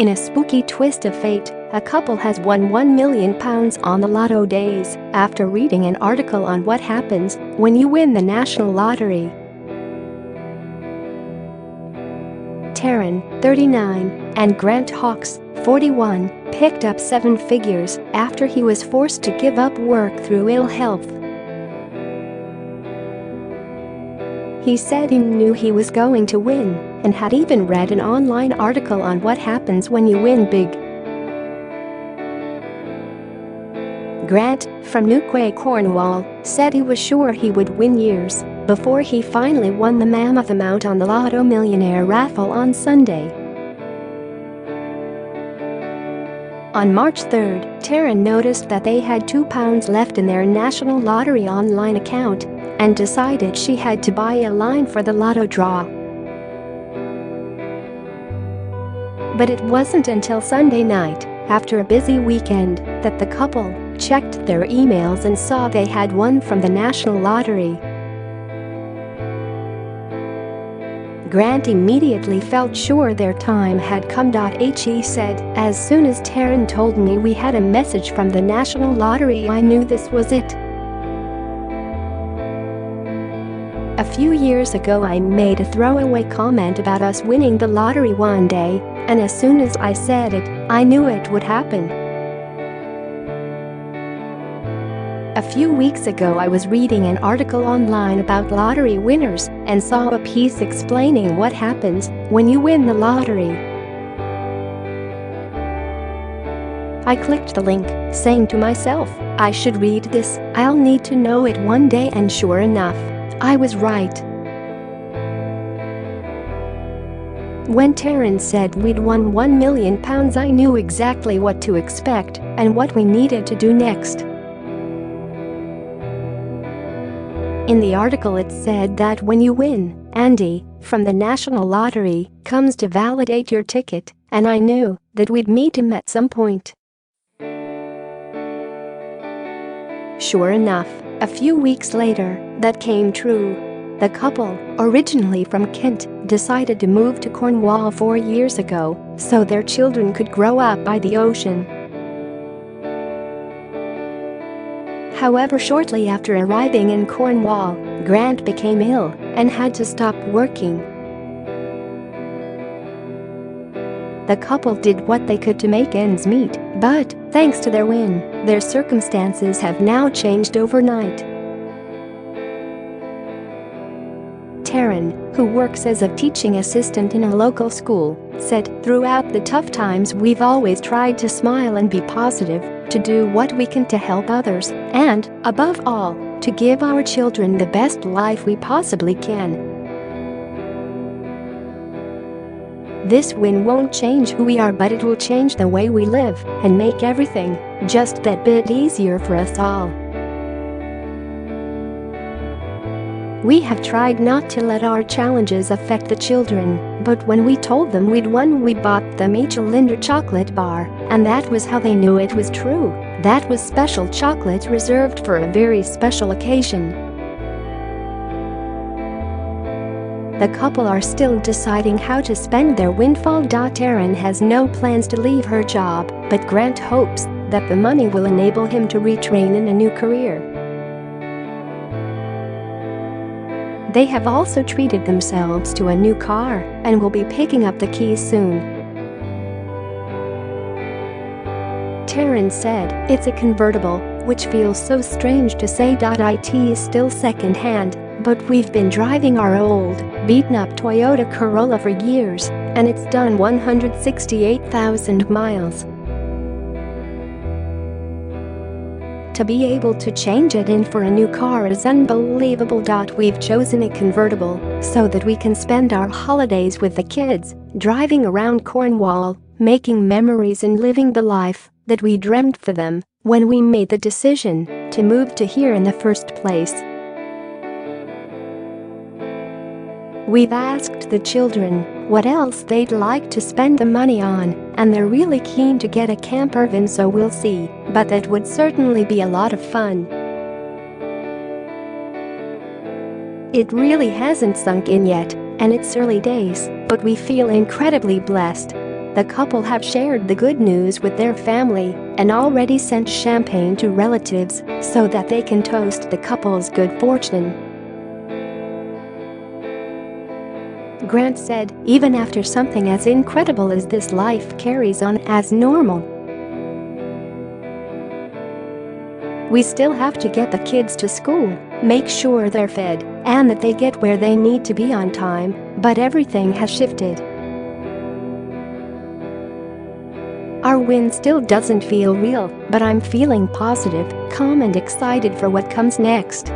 In a spooky twist of fate, a couple has won £1 million on the lotto days after reading an article on what happens when you win the national lottery. Taryn, 39, and Grant Hawkes, 41, picked up seven figures after he was forced to give up work through ill health. He said he knew he was going to win and had even read an online article on what happens when you win big. Grant, from Newquay, Cornwall, said he was sure he would win years before he finally won the mammoth amount on the Lotto Millionaire raffle on Sunday. On March 3, Taryn noticed that they had £2 left in their National Lottery online account and decided she had to buy a line for the lotto draw. But it wasn't until Sunday night, after a busy weekend, that the couple checked their emails and saw they had won from the National Lottery. Grant immediately felt sure their time had come. He said, "As soon as Taryn told me we had a message from the National Lottery, I knew this was it. A few years ago I made a throwaway comment about us winning the lottery one day, and as soon as I said it, I knew it would happen. A few weeks ago I was reading an article online about lottery winners and saw a piece explaining what happens when you win the lottery. I clicked the link, saying to myself, I should read this, I'll need to know it one day, and sure enough, I was right." When Taryn said we'd won £1 million, I knew exactly what to expect and what we needed to do next. In the article it said that when you win, Andy, from the National Lottery, comes to validate your ticket, and I knew that we'd meet him at some point. Sure enough, a few weeks later, that came true. The couple, originally from Kent, decided to move to Cornwall 4 years ago so their children could grow up by the ocean. However, shortly after arriving in Cornwall, Grant became ill and had to stop working. The couple did what they could to make ends meet, but, thanks to their win, their circumstances have now changed overnight. Taryn, who works as a teaching assistant in a local school, said, "Throughout the tough times we've always tried to smile and be positive, to do what we can to help others, and, above all, to give our children the best life we possibly can. This win won't change who we are, but it will change the way we live and make everything just that bit easier for us all. We have tried not to let our challenges affect the children, but when we told them we'd won, we bought them each a Linder chocolate bar, and that was how they knew it was true. That was special chocolate reserved for a very special occasion." The couple are still deciding how to spend their windfall. Taryn has no plans to leave her job, but Grant hopes that the money will enable him to retrain in a new career. They have also treated themselves to a new car and will be picking up the keys soon. Taryn said, "It's a convertible, which feels so strange to say. It is still second-hand, but we've been driving our old, beaten-up Toyota Corolla for years, and it's done 168,000 miles. To be able to change it in for a new car is unbelievable. We've chosen a convertible so that we can spend our holidays with the kids, driving around Cornwall, making memories and living the life that we dreamt for them when we made the decision to move to here in the first place. We've asked the children what else they'd like to spend the money on, and they're really keen to get a camper van, so we'll see, but that would certainly be a lot of fun. It really hasn't sunk in yet, and it's early days, but we feel incredibly blessed." The couple have shared the good news with their family and already sent champagne to relatives so that they can toast the couple's good fortune. Grant said, "Even after something as incredible as this, life carries on as normal. We still have to get the kids to school, make sure they're fed, and that they get where they need to be on time, but everything has shifted. Our win still doesn't feel real, but I'm feeling positive, calm and excited for what comes next."